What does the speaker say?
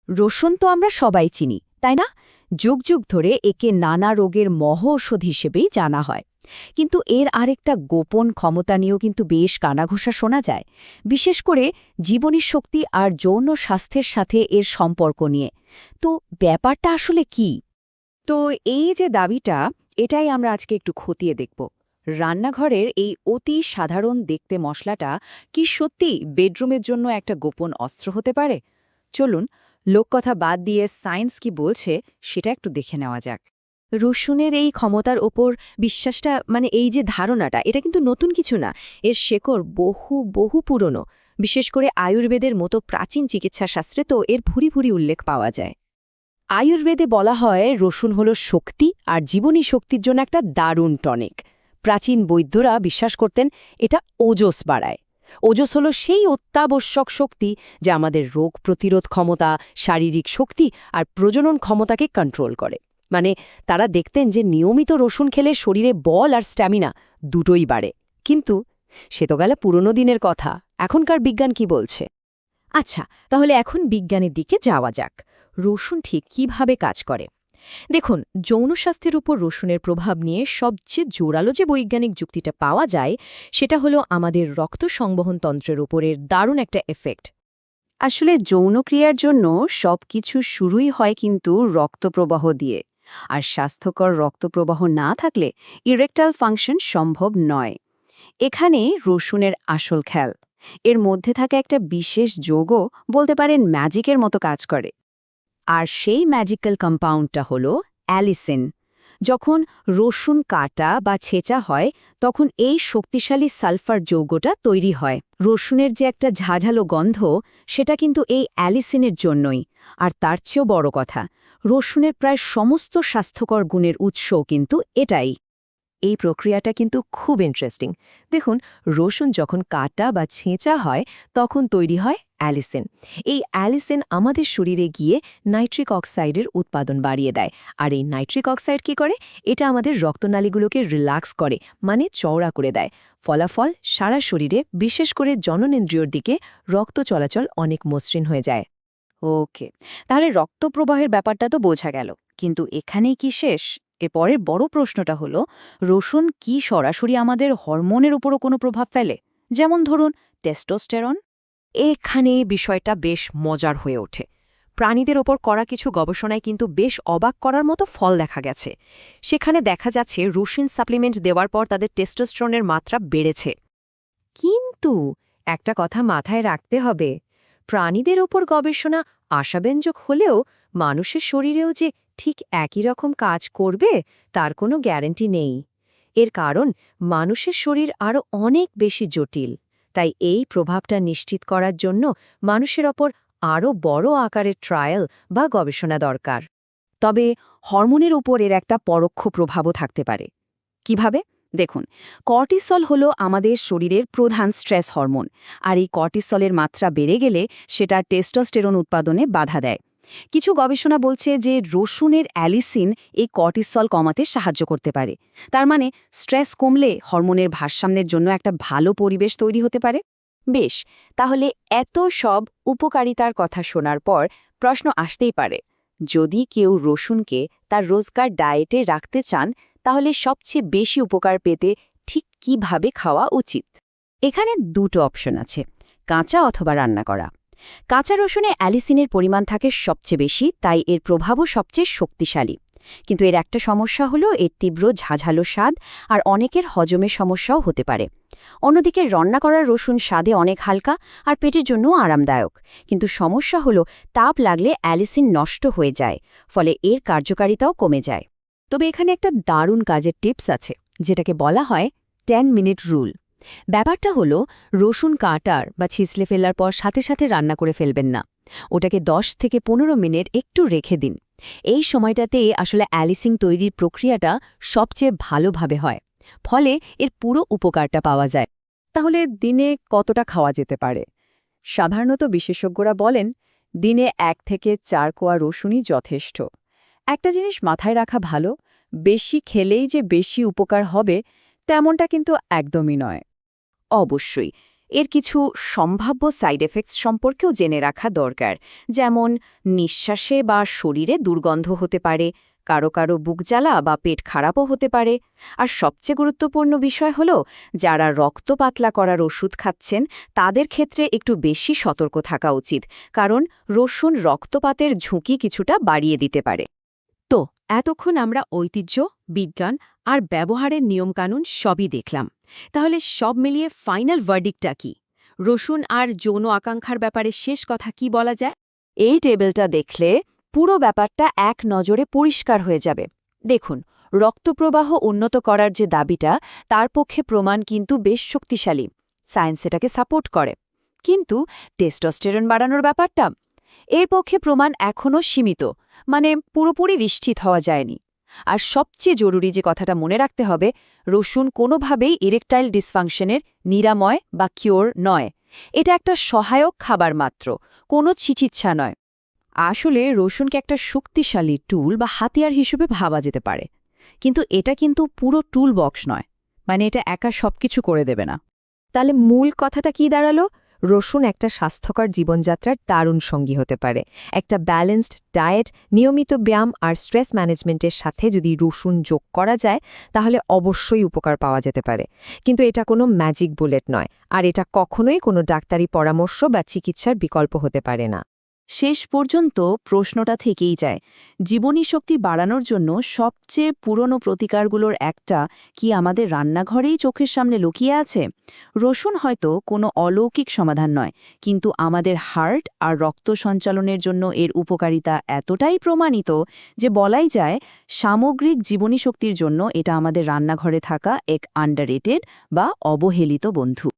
রসুন তো আমরা সবাই চিনি, তাই না? যুগ যুগ ধরে একে নানা রোগের মহৌষধ হিসেবেই জানা হয়। কিন্তু এর আরেকটা গোপন ক্ষমতা নিয়েও কিন্তু বেশ কানাঘুষা শোনা যায়, বিশেষ করে জীবনী শক্তি আর যৌন স্বাস্থ্যের সাথে এর সম্পর্ক নিয়ে। তো ব্যাপারটা আসলে কি? তো এই যে দাবিটা, এটাই আমরা আজকে একটু খতিয়ে দেখব। রান্নাঘরের এই অতি সাধারণ দেখতে মশলাটা কি সত্যি বেডরুমের জন্য একটা গোপন অস্ত্র হতে পারে? চলুন, লোককথা বাদ দিয়ে সায়েন্স কি বলছে সেটা একটু দেখে নেওয়া যাক। রসুনের এই ক্ষমতার ওপর বিশ্বাসটা, এই যে ধারণাটা, এটা কিন্তু নতুন কিছু না। এর শেকড় বহু বহু পুরনো। বিশেষ করে আয়ুর্বেদের মতো প্রাচীন চিকিৎসাশাস্ত্রে তো এর ভুরি ভুরি উল্লেখ পাওয়া যায়। আয়ুর্বেদে বলা হয় রসুন হল শক্তি আর জীবনী শক্তির জন্য একটা দারুণ টনিক। প্রাচীন বৈদ্যরা বিশ্বাস করতেন এটা ওজস বাড়ায়। ওজস হল সেই অত্যাবশ্যক শক্তি যা আমাদের রোগ প্রতিরোধ ক্ষমতা, শারীরিক শক্তি আর প্রজনন ক্ষমতাকে কন্ট্রোল করে। তারা দেখতেন যে নিয়মিত রসুন খেলে শরীরে বল আর স্ট্যামিনা দুটোই বাড়ে। কিন্তু সে তো গেল পুরনো দিনের কথা। এখনকার বিজ্ঞান কি বলছে? আচ্ছা, তাহলে এখন বিজ্ঞানের দিকে যাওয়া যাক। রসুন ঠিক কিভাবে কাজ করে? দেখুন, যৌন স্বাস্থ্যের উপর রসুনের প্রভাব নিয়ে সবচেয়ে জোরালো যে বৈজ্ঞানিক যুক্তিটা পাওয়া যায়, সেটা হলো আমাদের রক্ত সংবহন তন্ত্রের উপরের দারুণ একটা এফেক্ট। আসলে যৌনক্রিয়ার জন্য সবকিছু শুরুই হয় কিন্তু রক্তপ্রবাহ দিয়ে। আর স্বাস্থ্যকর রক্তপ্রবাহ না থাকলে ইরেকটাইল ফাংশন সম্ভব নয়। এখানে রসুনের আসল খেল। এর মধ্যে থাকা একটা বিশেষ যৌগ, বলতে পারেন ম্যাজিকের মতো কাজ করে। আর সেই ম্যাজিক্যাল কম্পাউন্ডটা হলো অ্যালিসিন। যখন রসুন কাটা বা ছেঁচা হয়, তখন এই শক্তিশালী সালফার যৌগটা তৈরি হয়। রসুনের যে একটা ঝাঝালো গন্ধ, সেটা কিন্তু এই অ্যালিসিনের জন্যই। আর তার চেয়েও বড় কথা, রসুনের প্রায় সমস্ত স্বাস্থ্যকর গুণের উৎসও কিন্তু এটাই। এই প্রক্রিয়াটা কিন্তু খুব ইন্টারেস্টিং। দেখুন, রসুন যখন কাটা বা ছেঁচা হয়, তখন তৈরি হয় অ্যালিসিন। এই অ্যালিসিন আমাদের শরীরে গিয়ে নাইট্রিক অক্সাইডের উৎপাদন বাড়িয়ে দেয়। আর এই নাইট্রিক অক্সাইড কি করে? এটা আমাদের রক্তনালীগুলোকে রিল্যাক্স করে, চওড়া করে দেয়। ফলাফল, সারা শরীরে, বিশেষ করে জননেন্দ্রিয়র দিকে রক্ত চলাচল অনেক মসৃণ হয়ে যায়। ওকে, তাহলে রক্তপ্রবাহের ব্যাপারটা তো বোঝা গেল, কিন্তু এখানেই কি শেষ? এরপরের বড় প্রশ্নটা হলো, রসুন কি সরাসরি আমাদের হরমোনের উপরও কোনো প্রভাব ফেলে? যেমন ধরুন টেস্টোস্টেরন। এখানে বিষয়টা বেশ মজার হয়ে ওঠে। প্রাণীদের ওপর করা কিছু গবেষণায় কিন্তু বেশ অবাক করার মতো ফল দেখা গেছে। সেখানে দেখা যাচ্ছে রসুন সাপ্লিমেন্ট দেওয়ার পর তাদের টেস্টোস্টেরনের মাত্রা বেড়েছে। কিন্তু একটা কথা মাথায় রাখতে হবে, প্রাণীদের ওপর গবেষণা আশাব্যঞ্জক হলেও মানুষের শরীরেও যে ঠিক একই রকম কাজ করবে তার কোনো গ্যারান্টি নেই। এর কারণ, মানুষের শরীর আরও অনেক বেশি জটিল। তাই এই প্রভাবটা নিশ্চিত করার জন্য মানুষের ওপর আরও বড় আকারের ট্রায়াল বা গবেষণা দরকার। তবে হরমোনের উপর এর একটা পরোক্ষ প্রভাবও থাকতে পারে। কিভাবে? দেখুন, কর্টিসল হলো আমাদের শরীরের প্রধান স্ট্রেস হরমোন। আর এই কর্টিসলের মাত্রা বেড়ে গেলে সেটা টেস্টোস্টেরন উৎপাদনে বাধা দেয়। কিছু গবেষণা বলছে যে রসুনের অ্যালিসিন এই কর্টিসল কমাতে সাহায্য করতে পারে। তার মানে স্ট্রেস কমলে হরমোনের ভারসাম্যের জন্য একটা ভালো পরিবেশ তৈরি হতে পারে। বেশ, তাহলে এত সব উপকারিতার কথা শোনার পর প্রশ্ন আসতেই পারে, যদি কেউ রসুনকে তার রোজকার ডায়েটে রাখতে চান, তাহলে সবচেয়ে বেশি উপকার পেতে ঠিক কিভাবে খাওয়া উচিত? এখানে দুটো অপশন আছে, কাঁচা অথবা রান্না করা। কাঁচা রসুনে অ্যালিসিনের পরিমাণ থাকে সবচেয়ে বেশি, তাই এর প্রভাবও সবচেয়ে শক্তিশালী। কিন্তু এর একটা সমস্যা হলো এর তীব্র ঝাঝালো স্বাদ, আর অনেকের হজমের সমস্যাও হতে পারে। অন্যদিকে রান্না করা রসুন স্বাদে অনেক হালকা আর পেটের জন্যও আরামদায়ক। কিন্তু সমস্যা হলো তাপ লাগলে অ্যালিসিন নষ্ট হয়ে যায়, ফলে এর কার্যকারিতাও কমে যায়। তবে এখানে একটা দারুণ কাজের টিপস আছে, যেটাকে বলা হয় 10 মিনিট রুল। ব্যাপারটা হলো, রসুন কাটার বা ছিঁচলে ফেলার পর সাথে সাথে রান্না করে ফেলবেন না। ওটাকে 10 থেকে 15 মিনিট একটু রেখে দিন। এই সময়টাতে আসলে অ্যালিসিন তৈরির প্রক্রিয়াটা সবচেয়ে ভালোভাবে হয়, ফলে এর পুরো উপকারটা পাওয়া যায়। তাহলে দিনে কতটা খাওয়া যেতে পারে? সাধারণত বিশেষজ্ঞরা বলেন দিনে 1 থেকে 4 কোয়া রসুনই যথেষ্ট। একটা জিনিস মাথায় রাখা ভালো, বেশি খেলেই যে বেশি উপকার হবে তেমনটা কিন্তু একদমই নয়। অবশ্যই এর কিছু সম্ভাব্য সাইড এফেক্টস সম্পর্কেও জেনে রাখা দরকার, যেমন নিঃশ্বাসে বা শরীরে দুর্গন্ধ হতে পারে, কারো কারো বুক জ্বালা বা পেট খারাপও হতে পারে। আর সবচেয়ে গুরুত্বপূর্ণ বিষয় হলো, যারা রক্ত পাতলা করার ওষুধ খাচ্ছেন তাদের ক্ষেত্রে একটু বেশি সতর্ক থাকা উচিত, কারণ রসুন রক্তপাতের ঝুঁকি কিছুটা বাড়িয়ে দিতে পারে। তো এতক্ষণ আমরা ঐতিহ্য, বিজ্ঞান আর ব্যবহারের নিয়মকানুন সবই দেখলাম। তাহলে সব মিলিয়ে ফাইনাল ভার্ডিক্টটা কি? রসুন আর যৌন আকাঙ্ক্ষার ব্যাপারে শেষ কথা কি বলা যায়? এই টেবিলটা দেখলে পুরো ব্যাপারটা এক নজরে পরিষ্কার হয়ে যাবে। দেখুন, রক্তপ্রবাহ উন্নত করার যে দাবিটা, তার পক্ষে প্রমাণ কিন্তু বেশ শক্তিশালী, সায়েন্স এটাকে সাপোর্ট করে। কিন্তু টেস্টোস্টেরন বাড়ানোর ব্যাপারটা, এর পক্ষে প্রমাণ এখনও সীমিত, মানে পুরোপুরি নিশ্চিত হওয়া যায়নি। আর সবচেয়ে জরুরি যে কথাটা মনে রাখতে হবে, রসুন কোনোভাবেই ইরেকটাইল ডিসফাংশনের নিরাময় বা কিওর নয়। এটা একটা সহায়ক খাবার মাত্র, কোনো চিকিৎসা নয়। আসলে রসুনকে একটা শক্তিশালী টুল বা হাতিয়ার হিসেবে ভাবা যেতে পারে, কিন্তু এটা কিন্তু পুরো টুল বক্স নয়, মানে এটা একা সবকিছু করে দেবে না। তাহলে মূল কথাটা কি দাঁড়ালো? রসুন একটা স্বাস্থ্যকর জীবনযাত্রার দারুণ সঙ্গী হতে পারে। একটা ব্যালেন্সড ডায়েট, নিয়মিত ব্যায়াম আর স্ট্রেস ম্যানেজমেন্টের সাথে যদি রসুন যোগ করা যায়, তাহলে অবশ্যই উপকার পাওয়া যেতে পারে। কিন্তু এটা কোনো ম্যাজিক বুলেট নয়, আর এটা কখনোই কোনো ডাক্তারি পরামর্শ বা চিকিৎসার বিকল্প হতে পারে না। শেষ পর্যন্ত প্রশ্নটা থেকেই যায়, জীবনী শক্তি বাড়ানোর জন্য সবচেয়ে পুরনো প্রতিকারগুলোর একটা কি আমাদের রান্নাঘরেই চোখের সামনে লুকিয়ে আছে? রসুন হয়তো কোনো অলৌকিক সমাধান নয়, কিন্তু আমাদের হার্ট আর রক্ত সঞ্চালনের জন্য এর উপকারিতা এতটাই প্রমাণিত যে বলাই যায় সামগ্রিক জীবনী শক্তির জন্য এটা আমাদের রান্নাঘরে থাকা এক আন্ডাররেটেড বা অবহেলিত বন্ধু।